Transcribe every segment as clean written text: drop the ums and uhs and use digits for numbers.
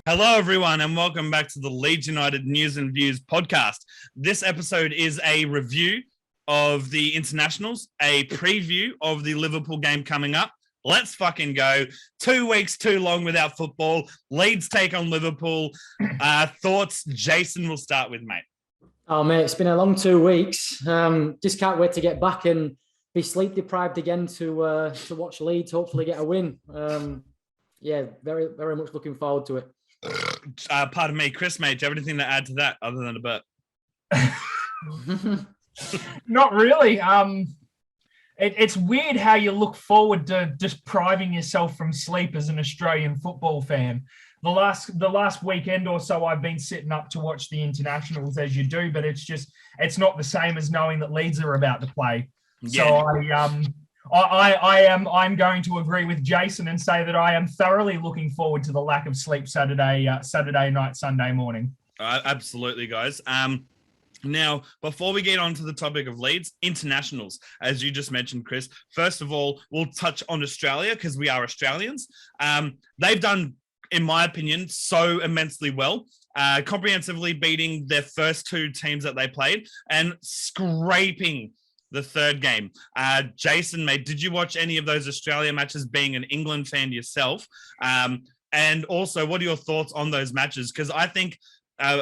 Hello, everyone, and welcome back to the Leeds United News and Views podcast. This episode is a review of the internationals, a preview of the Liverpool game coming up. Let's fucking go. 2 weeks too long without football. Leeds take on Liverpool. Thoughts? Jason will start with, mate. Oh, mate, it's been a long 2 weeks. Just can't wait to get back and be sleep deprived again to watch Leeds hopefully get a win. Very, very much looking forward to it. Pardon me, Chris, mate, do you have anything to add to that other than a burp? Not really. It's weird how you look forward to just depriving yourself from sleep as an Australian football fan. The last weekend or so, I've been sitting up to watch the internationals as you do, but it's not the same as knowing that Leeds are about to play. Yeah. So I'm going to agree with Jason and say that I am thoroughly looking forward to the lack of sleep Saturday night, Sunday morning. Absolutely, guys. Now, before we get on to the topic of Leeds, internationals, as you just mentioned, Chris, first of all, we'll touch on Australia because we are Australians. They've done, in my opinion, so immensely well, comprehensively beating their first 2 teams that they played and scraping the third game. Jason, mate, did you watch any of those Australia matches being an England fan yourself? And also, what are your thoughts on those matches? Because I think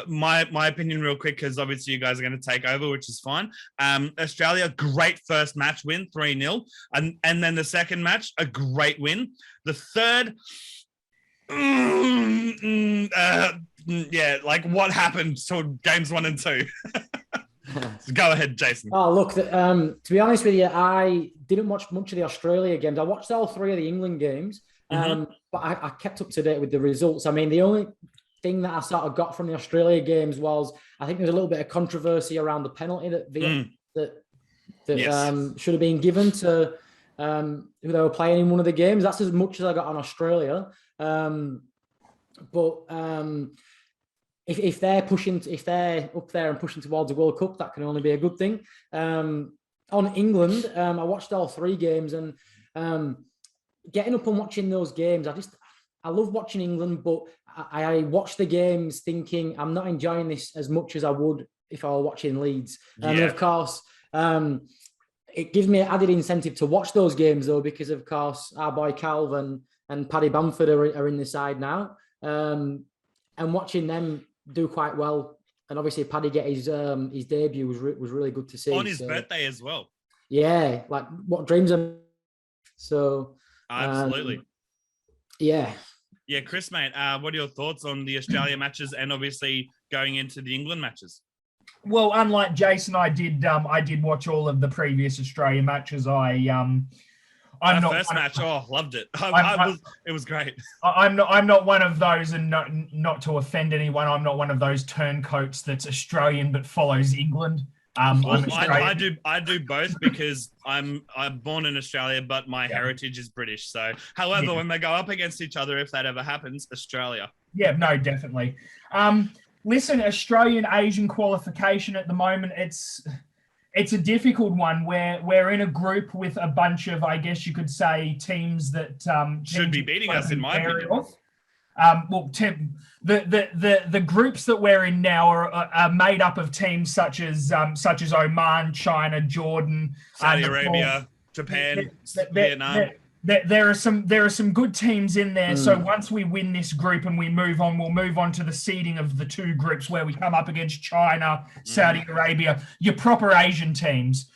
my opinion real quick, because obviously you guys are going to take over, which is fine. Australia, great first match win, 3-0. And then the second match, a great win. The third, what happened to games 1 and 2? Go ahead, Jason. Oh, look, to be honest with you, I didn't watch much of the Australia games. I watched all 3 of the England games, but I kept up to date with the results. I mean, the only thing that I sort of got from the Australia games was I think there's a little bit of controversy around the penalty that should have been given to who they were playing in one of the games. That's as much as I got on Australia. If they're up there and pushing towards the World Cup, that can only be a good thing. On England, I watched all 3 games and getting up and watching those games, I love watching England, but I watch the games thinking I'm not enjoying this as much as I would if I were watching Leeds. And of course, it gives me an added incentive to watch those games though, because of course our boy Calvin and Paddy Bamford are in the side now. And watching them do quite well, and obviously Paddy get his debut was really good to see on his birthday as well. Yeah, like what dreams are. So absolutely, yeah. Chris, mate, what are your thoughts on the Australia matches and obviously going into the England matches? Well, unlike Jason, I did watch all of the previous Australia matches. Match, loved it. It was great. I'm not one of those, and not to offend anyone, I'm not one of those turncoats that's Australian but follows England. I do both because I'm born in Australia, but my heritage is British. So, however, when they go up against each other, if that ever happens, Australia. Yeah, no, definitely. Listen, Australian Asian qualification at the moment, it's a difficult one where we're in a group with a bunch of, I guess you could say, teams that should be beating us, in my opinion. The groups that we're in now are made up of teams such as Oman, China, Jordan, Saudi Arabia, Japan, Vietnam. There are some good teams in there. So once we win this group and we'll move on to the seeding of the 2 groups where we come up against China, Saudi Arabia, your proper Asian teams.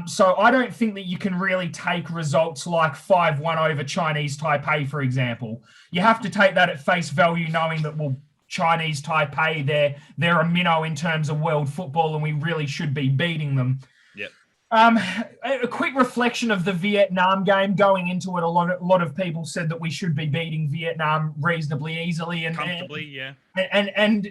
So I don't think that you can really take results like 5-1 over Chinese Taipei, for example. You have to take that at face value, knowing that, well, Chinese Taipei, they're a minnow in terms of world football, and we really should be beating them. Yep. A quick reflection of the Vietnam game. Going into it, a lot of people said that we should be beating Vietnam reasonably easily and comfortably, yeah. And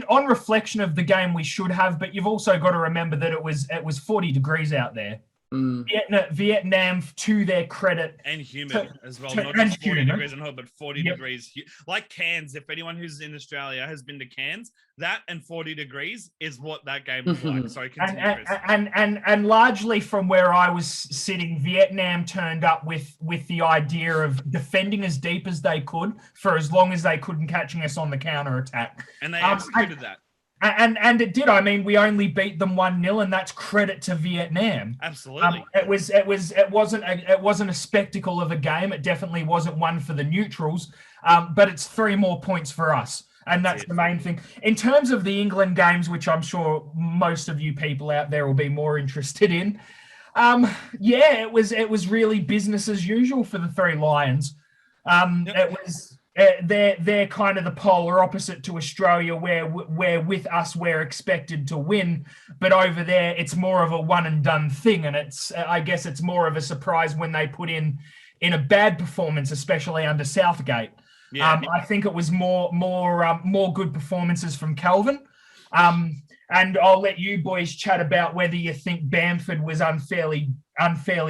on reflection of the game, we should have. But you've also got to remember that it was 40 degrees out there. Vietnam, to their credit, and humid as well, not and just 40 humid. degrees and hot, but 40 Yep. degrees. Like Cairns, if anyone who's in Australia has been to Cairns, that and 40 degrees is what that game was like. Sorry, continue, Chris. And largely from where I was sitting, Vietnam turned up with the idea of defending as deep as they could for as long as they could and catching us on the counter attack. And they executed that. And it did. I mean, we only beat them 1-0, and that's credit to Vietnam. Absolutely. It wasn't a spectacle of a game. It definitely wasn't one for the neutrals. But it's 3 more points for us, and that's the main thing. In terms of the England games, which I'm sure most of you people out there will be more interested in, it was really business as usual for the 3 Lions. It was. They're kind of the polar opposite to Australia, where with us we're expected to win, but over there it's more of a one and done thing, and I guess it's more of a surprise when they put in a bad performance, especially under Southgate. Yeah. I think it was more good performances from Calvin, and I'll let you boys chat about whether you think Bamford was unfairly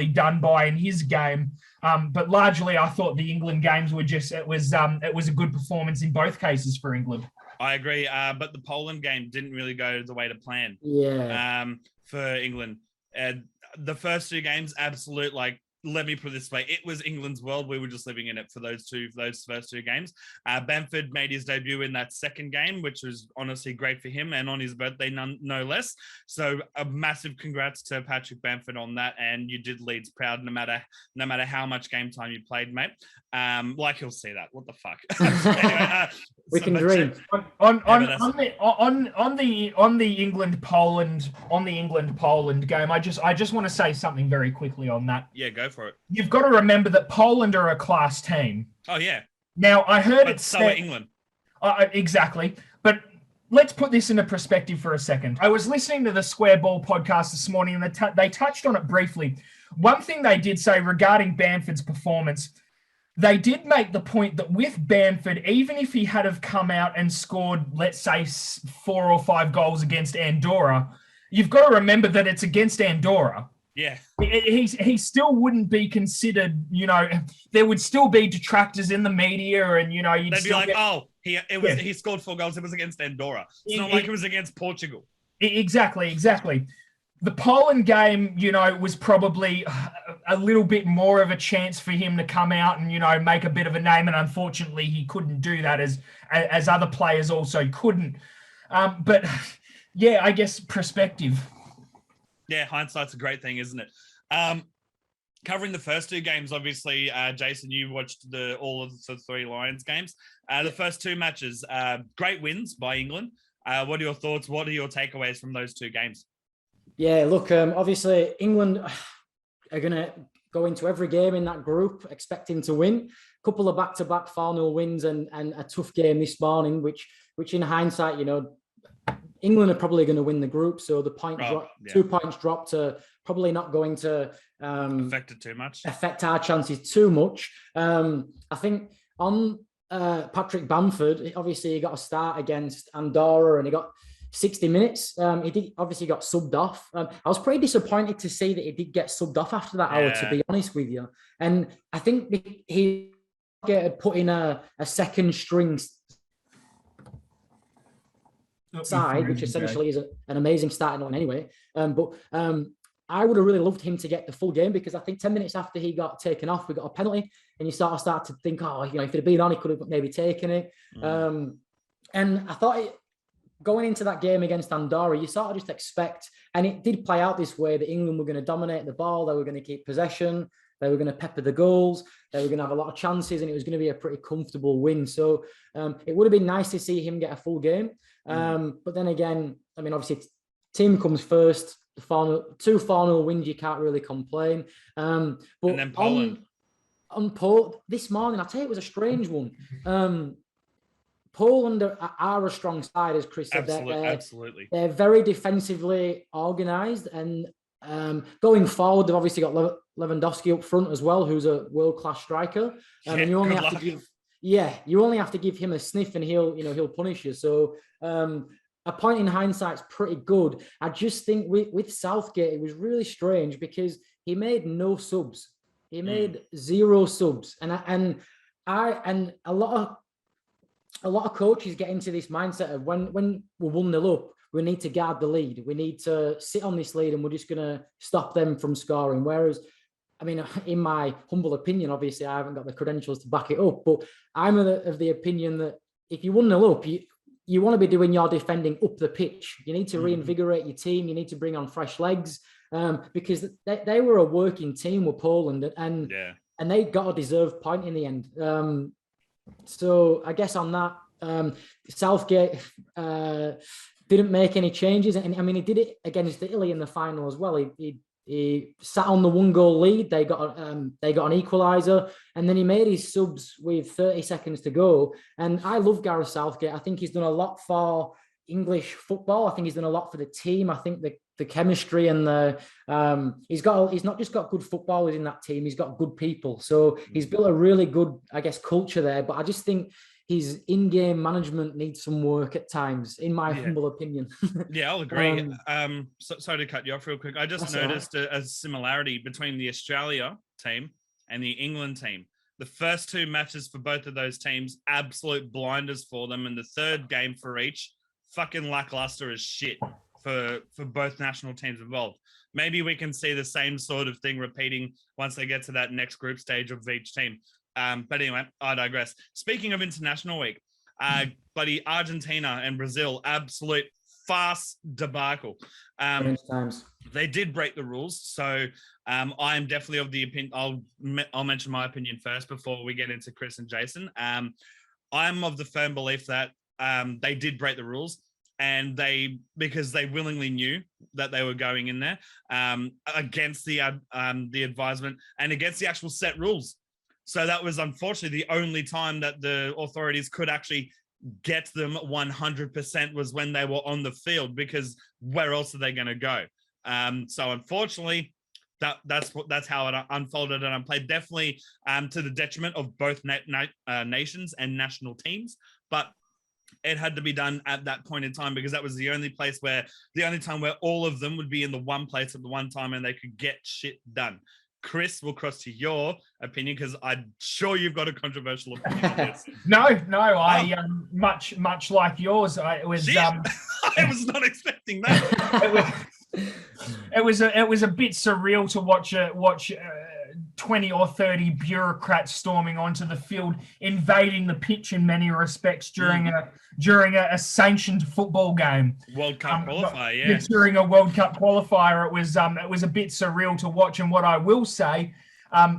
done by in his game. But largely, I thought the England games were it was a good performance in both cases for England. I agree, but the Poland game didn't really go the way to plan. Yeah. For England, the first 2 games, absolute let me put it this way. It was England's world. We were just living in it for those first 2 games. Bamford made his debut in that second game, which was honestly great for him, and on his birthday, no less. So a massive congrats to Patrick Bamford on that. And you did Leeds proud, no matter how much game time you played, mate. He'll see that. What the fuck? Anyway, we can dream. On the England Poland game, I just want to say something very quickly on that. Yeah, go for it. You've got to remember that Poland are a class team. Oh yeah. Now I heard but so are England. Exactly, but let's put this into perspective for a second. I was listening to the Square Ball podcast this morning, and they touched on it briefly. One thing they did say regarding Bamford's performance. They did make the point that with Bamford, even if he had have come out and scored, let's say, 4 or 5 goals against Andorra, you've got to remember that it's against Andorra. Yeah. He still wouldn't be considered, there would still be detractors in the media, and, they'd be like, he scored 4 goals. It was against Andorra. It's not like it was against Portugal. Exactly. The Poland game, was probably a little bit more of a chance for him to come out and, make a bit of a name. And unfortunately, he couldn't do that as other players also couldn't. But yeah, I guess perspective. Yeah, hindsight's a great thing, isn't it? Covering the first 2 games, obviously, Jason, you watched all of the 3 Lions games. The first 2 matches, great wins by England. What are your thoughts? What are your takeaways from those 2 games? Yeah, look, obviously England are going to go into every game in that group expecting to win. A couple of back-to-back 4-0 wins and a tough game this morning, which in hindsight, England are probably going to win the group. So the 2 points dropped to probably not going to affect our chances too much. I think on Patrick Bamford, obviously he got a start against Andorra and he got 60 minutes. He got subbed off. I was pretty disappointed to see that he did get subbed off after that hour, to be honest with you. And I think he put in a second string side, which essentially is an amazing starting line anyway. But I would have really loved him to get the full game, because I think 10 minutes after he got taken off, we got a penalty, and you start to think, if it had been on, he could have maybe taken it. And I thought going into that game against Andorra, you sort of just expect, and it did play out this way, that England were going to dominate the ball, they were going to keep possession, they were going to pepper the goals, they were going to have a lot of chances, and it was going to be a pretty comfortable win. So it would have been nice to see him get a full game. But then again, I mean, obviously, team comes first. The 2-4-0 wins, you can't really complain. But and then Poland. On Poland this morning, I tell you, it was a strange one. Poland are a strong side, as Chris said. Absolutely. They're very defensively organised, and going forward, they've obviously got Lewandowski up front as well, who's a world-class striker. And you only have to give him a sniff, and he'll punish you. So a point in hindsight is pretty good. I just think with Southgate, it was really strange, because he made no subs. He made 0 subs, and a lot of coaches get into this mindset of when we're 1-0 up, we need to guard the lead. We need to sit on this lead, and we're just going to stop them from scoring. Whereas, I mean, in my humble opinion, obviously I haven't got the credentials to back it up, but I'm of the opinion that if you're 1-0 up, you want to be doing your defending up the pitch. You need to reinvigorate your team. You need to bring on fresh legs, because they were a working team with Poland, and they got a deserved point in the end. So I guess on that, Southgate didn't make any changes, and I mean he did it against Italy in the final as well. He sat on the 1-goal lead. They got an equaliser, and then he made his subs with 30 seconds to go. And I love Gareth Southgate. I think he's done a lot for English football. I think he's done a lot for the team. I think the chemistry and he's not just got good footballers in that team. He's got good people. So he's built a really good, I guess, culture there. But I just think his in-game management needs some work at times, in my humble opinion. Yeah, I'll agree. Sorry to cut you off real quick. I just noticed a similarity between the Australia team and the England team. The first 2 matches for both of those teams, absolute blinders for them. And the third game for each, fucking lackluster as shit for both national teams involved. Maybe we can see the same sort of thing repeating once they get to that next group stage of each team. But anyway, I digress. Speaking of international week, bloody Argentina and Brazil, absolute fast debacle. They did break the rules. So I am definitely of the opinion, I'll mention my opinion first before we get into Chris and Jason. I'm of the firm belief that they did break the rules, and because they willingly knew that they were going in there against the advisement and against the actual set rules. So that was unfortunately the only time that the authorities could actually get them 100% was when they were on the field, because where else are they going to go? So unfortunately, that's how it unfolded and unplayed. Definitely to the detriment of both nations and national teams, but it had to be done at that point in time, because that was the only time where all of them would be in the one place at the one time and they could get shit done. Chris, we'll cross to your opinion, because I'm sure you've got a controversial opinion on this. No, I much like yours. I was not expecting that. It was a bit surreal to watch 20 or 30 bureaucrats storming onto the field, invading the pitch in many respects during a sanctioned football game. World Cup qualifier, during a World Cup qualifier, it was a bit surreal to watch. And what I will say,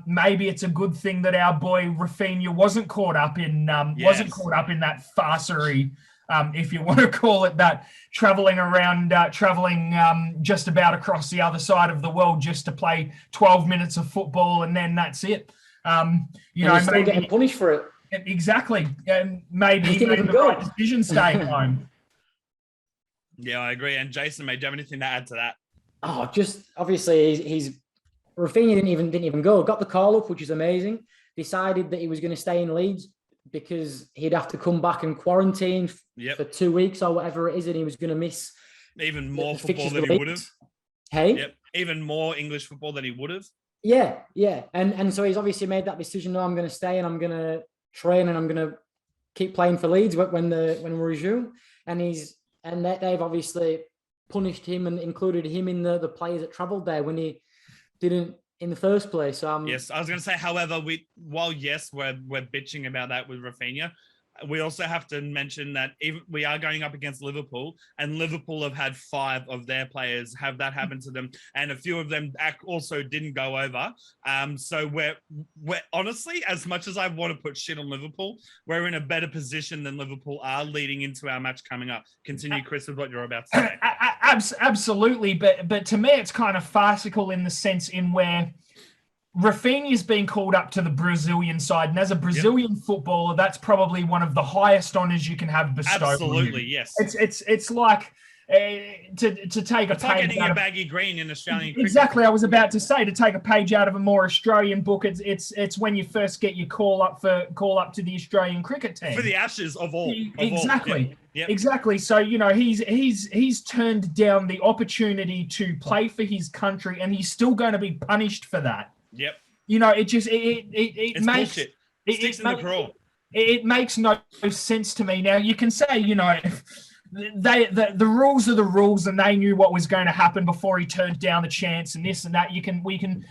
maybe it's a good thing that our boy Raphinha wasn't caught up in that farcery. If you want to call it that, traveling just about across the other side of the world just to play 12 minutes of football, and then that's it. Maybe getting punished for it. Exactly, and maybe he made the right decision staying home. Yeah, I agree. And Jason, mate, do you have anything to add to that? Oh, just obviously he's Raphinha didn't even go. Got the call up, which is amazing. Decided that he was going to stay in Leeds because he'd have to come back and quarantine for 2 weeks or whatever it is, and he was going to miss even more football than he would have. Hey? Yep. Even more English football than he would have. Yeah. And so he's obviously made that decision. No, I'm going to stay and I'm going to train and I'm going to keep playing for Leeds when we resume. And they've obviously punished him and included him in the players that travelled there when he didn't in the first place. Yes, I was going to say, however, we're bitching about that with Raphinha, we also have to mention that we are going up against Liverpool, and Liverpool have had 5 of their players have that happen to them, and a few of them also didn't go over. So we're honestly, as much as I want to put shit on Liverpool, we're in a better position than Liverpool are leading into our match coming up. Continue, Chris, with what you're about to say. Absolutely, but to me, it's kind of farcical in the sense in where Raphinha's been called up to the Brazilian side, and as a Brazilian footballer, that's probably one of the highest honours you can have bestowed. Absolutely, yes. It's like to take a page like getting out a of baggy green in Australian cricket. Exactly, I was about to say, to take a page out of a more Australian book. It's when you first get your call up to the Australian cricket team for the Ashes of all. Exactly. Yep. Exactly. So, he's turned down the opportunity to play for his country, and he's still going to be punished for that. Yep. It makes bullshit. Sticks in the craw. It makes no sense to me. Now, you can say, the rules are the rules, and they knew what was going to happen before he turned down the chance, and this and that. We can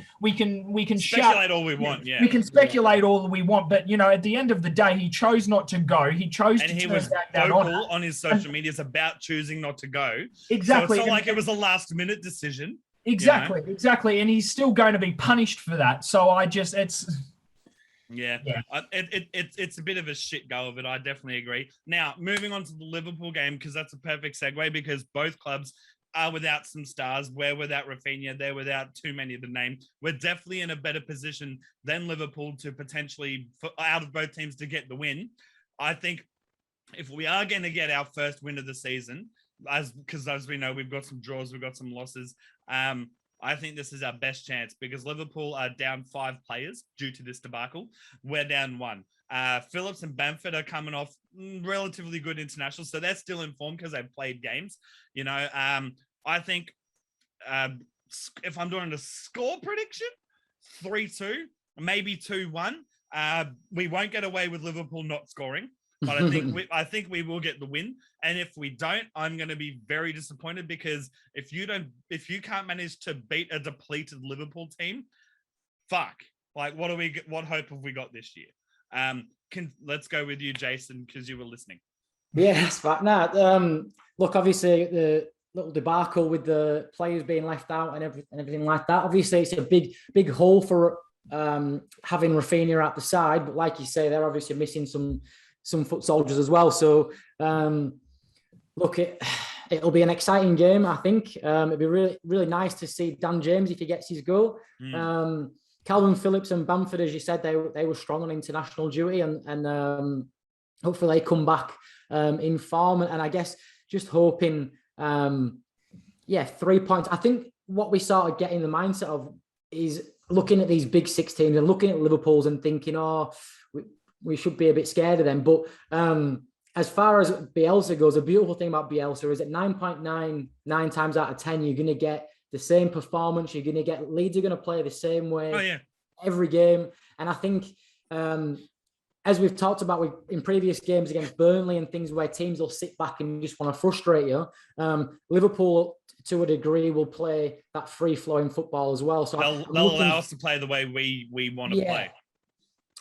Speculate all we want. Yeah, we can speculate all we want, but at the end of the day, he chose not to go. He chose and to he turn was that vocal on his social medias about choosing not to go. Exactly. So it's not like it was a last minute decision. Exactly, and he's still going to be punished for that. So it's a bit of a shit go of it. I definitely agree. Now, moving on to the Liverpool game, because that's a perfect segue, because both clubs are without some stars. We're without Raphinha. They're without too many of the name. We're definitely in a better position than Liverpool to potentially, out of both teams, to get the win. I think if we are going to get our first win of the season, because as we know, we've got some draws, we've got some losses. I think this is our best chance, because Liverpool are down 5 players due to this debacle. We're down 1. Phillips and Bamford are coming off relatively good internationals, so they're still in form because they've played games. I think if I'm doing a score prediction, 3-2, maybe 2-1. We won't get away with Liverpool not scoring, but I think we will get the win. And if we don't, I'm going to be very disappointed, because if you can't manage to beat a depleted Liverpool team, fuck. Like, what hope have we got this year? Let's go with you, Jason, because you were listening. Yeah, that's right. Nah, look, obviously the little debacle with the players being left out and everything like that. Obviously, it's a big hole for having Raphinha at the side, but like you say, they're obviously missing some foot soldiers as well. So, look, it'll be an exciting game, I think. It'd be really, really nice to see Dan James if he gets his goal. Calvin Phillips and Bamford, as you said, they were strong on international duty, and hopefully they come back in form. And I guess just hoping, 3 points. I think what we sort of get in the mindset of is looking at these big 6 teams and looking at Liverpool's and thinking, we should be a bit scared of them. But as far as Bielsa goes, a beautiful thing about Bielsa is that 9.99 times out of 10, you're going to get the same performance. You're going to get Leeds are going to play the same way every game. And I think, as we've talked about in previous games against Burnley and things where teams will sit back and just want to frustrate you, Liverpool, to a degree, will play that free-flowing football as well. So they'll allow us to play the way we want to play.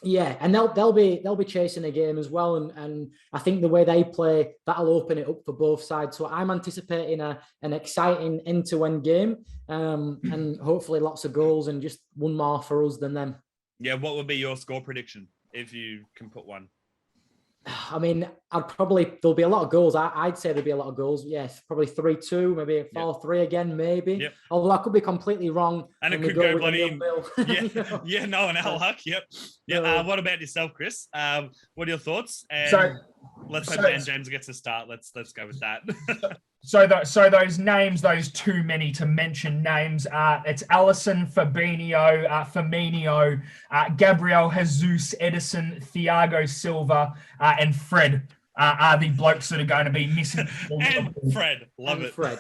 Yeah, and they'll be chasing a game as well, and I think the way they play, that'll open it up for both sides. So I'm anticipating an exciting end-to-end game, and hopefully lots of goals and just one more for us than them. Yeah, what would be your score prediction if you can put one? I mean, there'll be a lot of goals. I'd say there'll be a lot of goals. Yes, probably 3-2, maybe 4-3 again, maybe. Yep. Although I could be completely wrong. And it could go bloody no, and our luck. Yep. Yeah. What about yourself, Chris? What are your thoughts? And let's hope Dan James gets a start. Let's go with that. So those names, those too many to mention names, it's Alisson, Firmino, Gabriel Jesus, Edison, Thiago Silva, and Fred are the blokes that are going to be missing. And Fred, love it. Fred.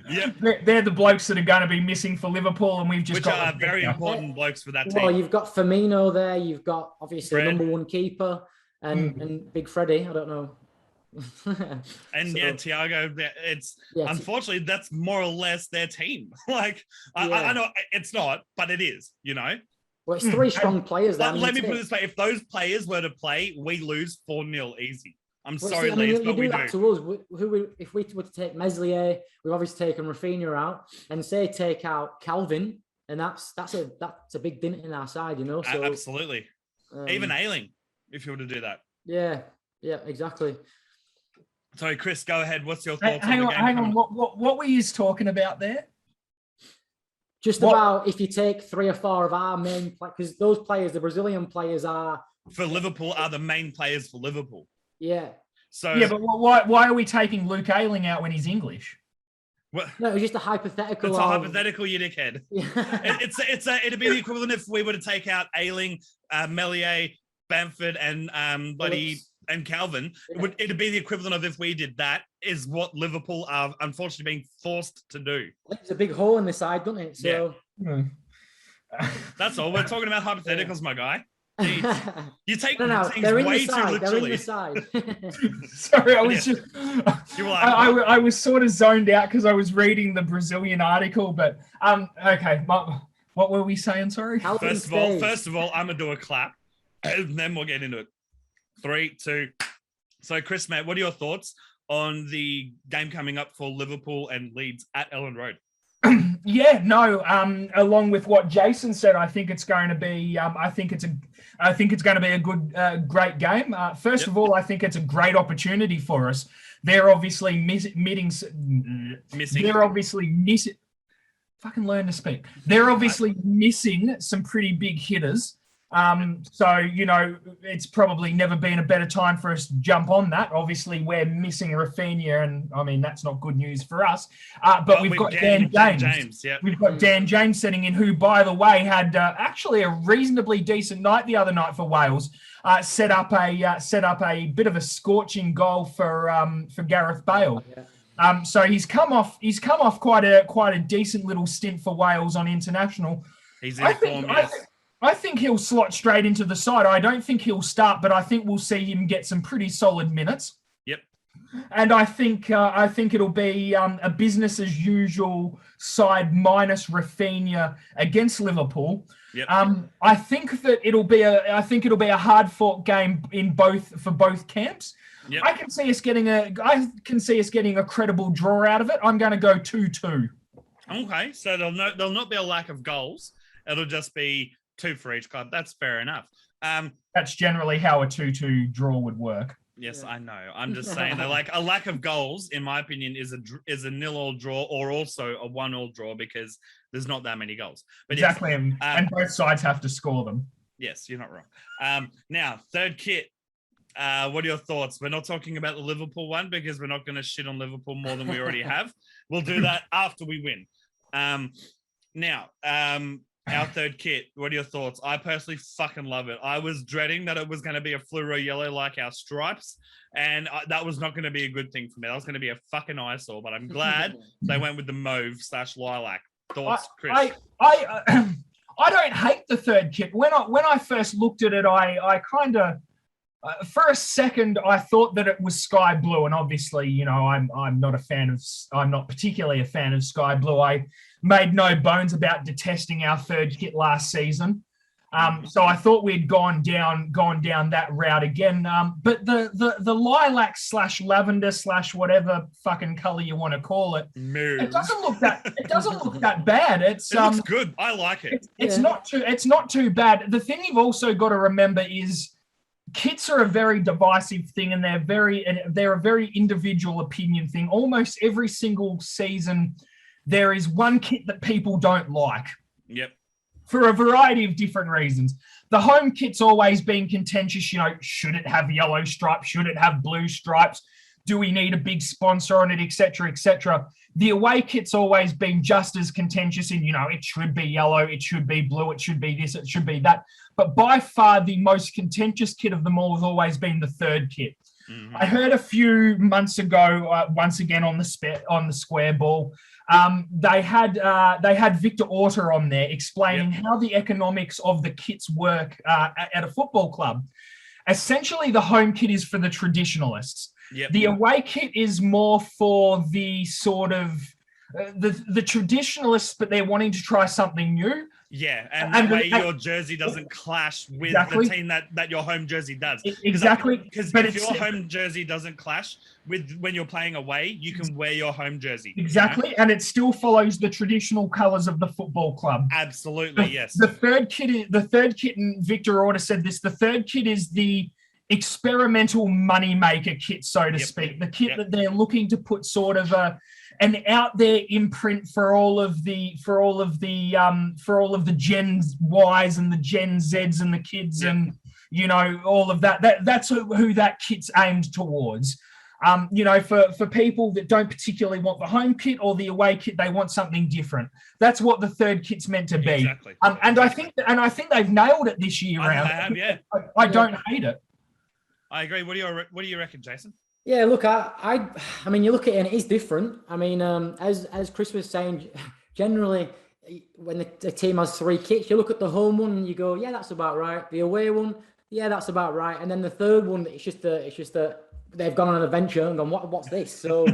Yep. They're the blokes that are going to be missing for Liverpool, and we've just got very important blokes for that team. Well, you've got Firmino there, you've got obviously the number 1 keeper, and Big Freddie. I don't know. And Thiago, unfortunately that's more or less their team. Like I know it's not, but it is, Well, it's 3 strong players. Let me put it this way: if those players were to play, we lose 4-0 easy. I'm sorry, Leeds, but we do. To us, if we were to take Meslier, we've obviously taken Raphinha out, and say take out Calvin, and that's a big dent in our side, So absolutely, even Ayling, if you were to do that. Yeah, exactly. Sorry, Chris, go ahead. What's your thoughts on the game? Hang on. What were you talking about there? Just about if you take 3 or 4 of our main players, because those players, the Brazilian players, are for Liverpool, are the main players for Liverpool. Yeah. So but why are we taking Luke Ayling out when he's English? No, it's just a hypothetical. It's a hypothetical, you dickhead. Yeah. It'd be the equivalent if we were to take out Ayling, Meslier, Bamford, and and Calvin, it'd be the equivalent of if we did that, is what Liverpool are unfortunately being forced to do. There's a big hole in the side, doesn't it? So that's all. We're talking about hypotheticals, my guy. Jeez. You take things they're in way the side. too literally. They're in the side. Sorry, I was just I was sort of zoned out because I was reading the Brazilian article, but okay. What were we saying? Sorry. First of all, I'm gonna do a clap, and then we'll get into it. 3, 2. So, Chris, mate, what are your thoughts on the game coming up for Liverpool and Leeds at Ellen Road? Along with what Jason said, I think it's going to be. I think it's going to be a good, great game. First of all, I think it's a great opportunity for us. They're obviously missing. They're obviously missing. Fucking learn to speak. They're obviously missing some pretty big hitters. So, you know, it's probably never been a better time for us to jump on that. Obviously, we're missing Raphinha, and I mean, that's not good news for us. But we've got Dan James. We've got Dan James sitting in, who, by the way, had actually a reasonably decent night the other night for Wales. Set up a bit of a scorching goal for Gareth Bale. So he's come off quite a decent little stint for Wales on international. He's in form, yes. I think he'll slot straight into the side. I don't think he'll start, but I think we'll see him get some pretty solid minutes. Yep. And I think it'll be a business as usual side minus Raphinha against Liverpool. Yep. I think that it'll be a hard fought game for both camps. Yep. I can see us getting a credible draw out of it. I'm going to go 2-2. Okay, so there'll not be a lack of goals. It'll just be 2 for each club. That's fair enough. That's generally how a 2-2 draw would work. Yes, yeah. I know. I'm just saying that, like, a lack of goals, in my opinion, is a 0-0 draw, or also a 1-0 draw, because there's not that many goals. But exactly, yes, and both sides have to score them. Yes, you're not wrong. Now, third kit. What are your thoughts? We're not talking about the Liverpool one because we're not going to shit on Liverpool more than we already have. We'll do that after we win. Our third kit, what are your thoughts? I personally fucking love it. I was dreading that it was going to be a fluoro yellow like our stripes, and that was not going to be a good thing for me. That was going to be a fucking eyesore, but I'm glad they went with the mauve/lilac. Thoughts, Chris? I don't hate the third kit. When I first looked at it, I kind of... for a second, I thought that it was sky blue, and obviously, you know, I'm not particularly a fan of sky blue. I made no bones about detesting our third kit last season, so I thought we'd gone down that route again. But the lilac / lavender / whatever fucking color you want to call it, it doesn't look that bad. It looks good. I like it. It's not too bad. The thing you've also got to remember is, kits are a very divisive thing, and they're a very individual opinion thing. Almost every single season, there is one kit that people don't like. Yep. For a variety of different reasons. The home kit's always been contentious. You know, should it have yellow stripes? Should it have blue stripes? Do we need a big sponsor on it, etc., etc.? The away kit's always been just as contentious in, you know, it should be yellow, it should be blue, it should be this, it should be that. But by far the most contentious kit of them all has always been the third kit. Mm-hmm. I heard a few months ago, once again on the square ball, they had Victor Orta on there explaining how the economics of the kits work at a football club. Essentially, the home kit is for the traditionalists. Yep. The away kit is more for the sort of the traditionalists, but they're wanting to try something new. Yeah, and that way your jersey doesn't clash with the team that your home jersey does. Exactly. Because if your home jersey doesn't clash with when you're playing away, you can wear your home jersey. Exactly, you know? And it still follows the traditional colours of the football club. Absolutely, yes. The third kit, and Victor Orta said this, the third kit is the experimental moneymaker kit, so to speak. The kit that they're looking to put sort of an out there imprint for all of the Gen Ys and the Gen Zs and the kids and, you know, all of that. That's who that kit's aimed towards. You know, for people that don't particularly want the home kit or the away kit, they want something different. That's what the third kit's meant to be. Exactly. And I think they've nailed it this year round. I have, yeah. I don't hate it. I agree. What do you reckon, Jason? Yeah, look, I mean, you look at it and it is different. I mean, as Chris was saying, generally when the team has 3 kits, you look at the home one and you go, yeah, that's about right. The away one, yeah, that's about right. And then the third one, it's just that they've gone on an adventure and gone, what's this? So,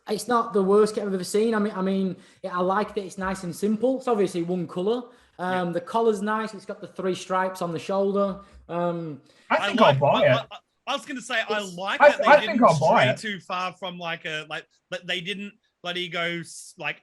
it's not the worst kit I've ever seen. I mean, I like that it's nice and simple. It's obviously one color. The collar's nice. It's got the 3 stripes on the shoulder. I think I'll buy it. I was going to say, I like that they didn't stray too far from like they didn't bloody go like,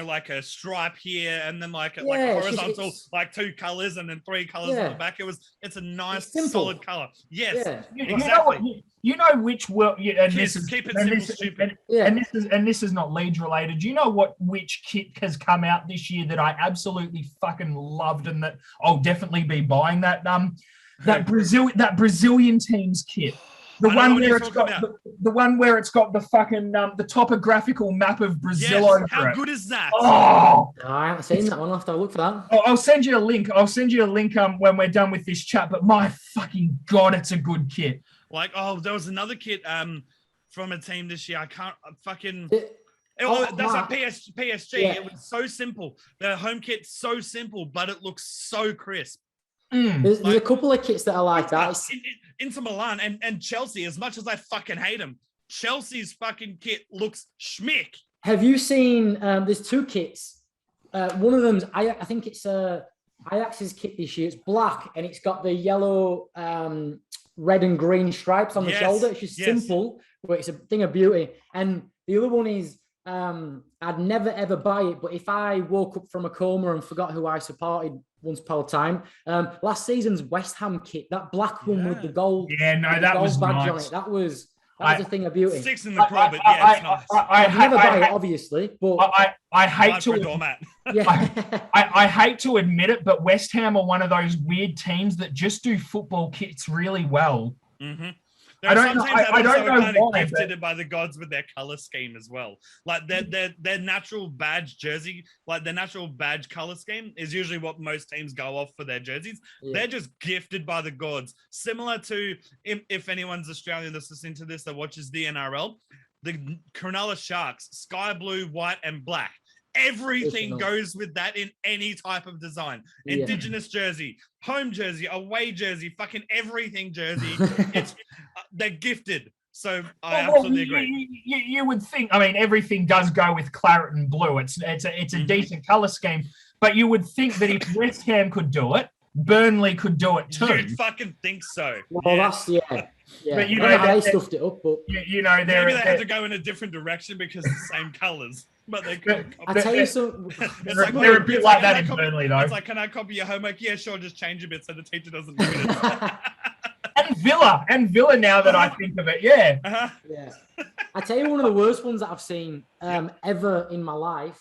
like a stripe here and then like a horizontal, like 2 colors and then 3 colors on the back. It's a nice solid color. Yes, exactly. You know which and this is keep it simple, stupid. And this is not Leeds related. Do you know which kit has come out this year that I absolutely fucking loved and that I'll definitely be buying that that Brazilian team's kit. The one where it's got the fucking the topographical map of Brazil over it. How good is that? Oh, I haven't seen that one. I'll have to look for that. I'll send you a link. When we're done with this chat. But my fucking god, it's a good kit. Like, there was another kit from a team this year. I can't fucking. That's a PSG. Yeah. It was so simple. The home kit's so simple, but it looks so crisp. There's a couple of kits that I like that. Inter Milan and Chelsea, as much as I fucking hate them, Chelsea's fucking kit looks schmick. Have you seen, there's 2 kits. One of them's, I think it's Ajax's kit this year. It's black and it's got the yellow, red and green stripes on the shoulder. It's just simple, but it's a thing of beauty. And the other one is, I'd never ever buy it, but if I woke up from a coma and forgot who I supported once upon a time, last season's West Ham kit, that black one with the gold, that was badge nice. on it. That was a thing of beauty. 6 in the pro, but it's nice. I'd never buy it, obviously, but I hate to admit it, but West Ham are one of those weird teams that just do football kits really well. Mm-hmm. I don't know why, gifted by the gods with their color scheme as well. Like their natural badge jersey, like their natural badge color scheme is usually what most teams go off for their jerseys. Yeah. They're just gifted by the gods. Similar to if anyone's Australian that's listening to this that watches the NRL, the Cronulla Sharks, sky blue, white, and black. Everything goes with that in any type of design. Indigenous jersey, home jersey, away jersey, fucking everything jersey. They're gifted. So I absolutely agree. You would think, I mean, everything does go with claret and blue. It's a decent color scheme, but you would think that if West Ham could do it, Burnley could do it too. You'd fucking think so. Well, that's But they stuffed it up. But maybe they had to go in a different direction because it's the same colors. But they couldn't. I tell you something. They're a bit like that in Burnley, though. It's like, can I copy your homework? Yeah, sure. Just change a bit so the teacher doesn't do it. and Villa. Now that I think of it, yeah. I tell you, one of the worst ones that I've seen ever in my life.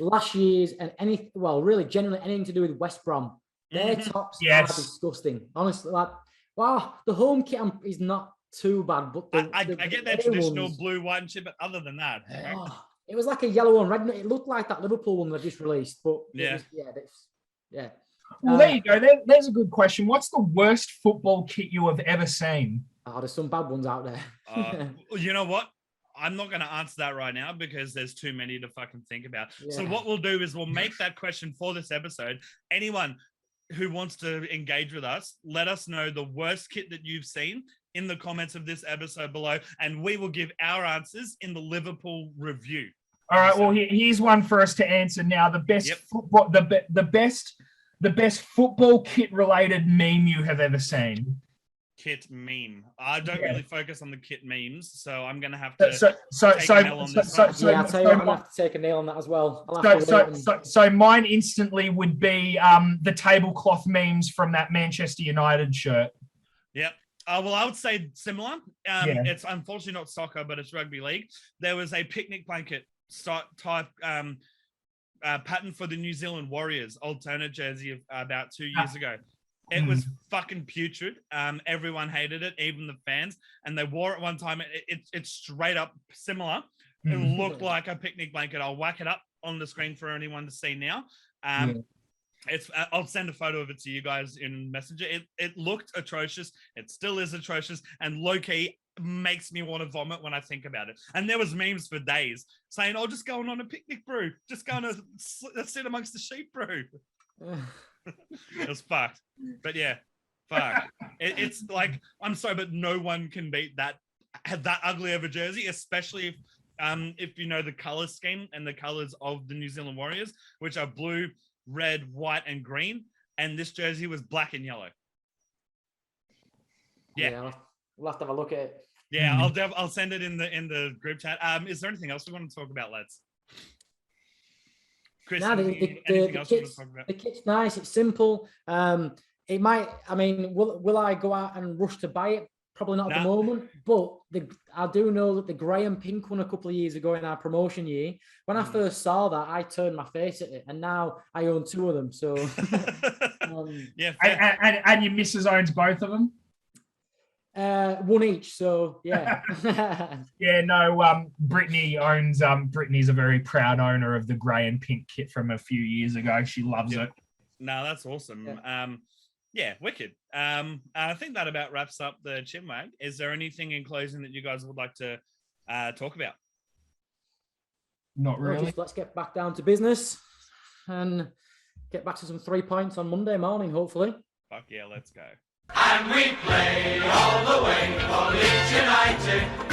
Last year's and really generally anything to do with West Brom. Their tops are disgusting. Honestly, like, wow, the home kit is not too bad, but I get their traditional blue, white, and shit, but other than that, it was like a yellow and red. It looked like that Liverpool one they just released, but Well, there you go. There's a good question. What's the worst football kit you have ever seen? There's some bad ones out there. You know what? I'm not going to answer that right now because there's too many to fucking think about. Yeah. So what we'll do is we'll make that question for this episode. Anyone who wants to engage with us, let us know the worst kit that you've seen in the comments of this episode below, and we will give our answers in the Liverpool review. All right. Well, here's one for us to answer now. The best football, the best football kit related meme you have ever seen. Kit meme. I don't really focus on the kit memes, so I'm gonna have to take a nail on this. I'll tell you what, I'm gonna have to take a nail on that as well. So mine instantly would be the tablecloth memes from that Manchester United shirt. Yep. Well, I would say similar. It's unfortunately not soccer, but it's rugby league. There was a picnic blanket type pattern for the New Zealand Warriors alternate jersey of about 2 years ago. It was fucking putrid. Everyone hated it, even the fans. And they wore it one time. It's straight up similar. It looked like a picnic blanket. I'll whack it up on the screen for anyone to see now. I'll send a photo of it to you guys in Messenger. It looked atrocious. It still is atrocious, and low-key makes me want to vomit when I think about it. And there was memes for days saying, "Oh, just going on a picnic, bro. Just going to sit amongst the sheep, bro." It was fucked. But yeah, fuck. It's like, I'm sorry, but no one can beat that ugly of a jersey, especially if you know the color scheme and the colors of the New Zealand Warriors, which are blue, red, white, and green. And this jersey was black and yellow. Yeah, we'll have to have a look at it. Yeah, I'll send it in the group chat. Is there anything else we want to talk about, lads? Chris, anything else you want to talk about? The kit's nice. It's simple. It might. I mean, will I go out and rush to buy it? Probably not at the moment. But I do know that the grey and pink one a couple of years ago in our promotion year, when I first saw that, I turned my face at it, and now I own 2 of them. So yeah, and your missus owns both of them. 1 each, so yeah. Yeah, no, Brittany owns, Brittany's a very proud owner of the grey and pink kit from a few years ago. She loves it. No, that's awesome. Yeah, wicked. I think that about wraps up the Chinwag. Is there anything in closing that you guys would like to talk about? Not really. Let's get back down to business and get back to some 3 points on Monday morning, hopefully. Fuck yeah, let's go. And we play all the way for Leeds United.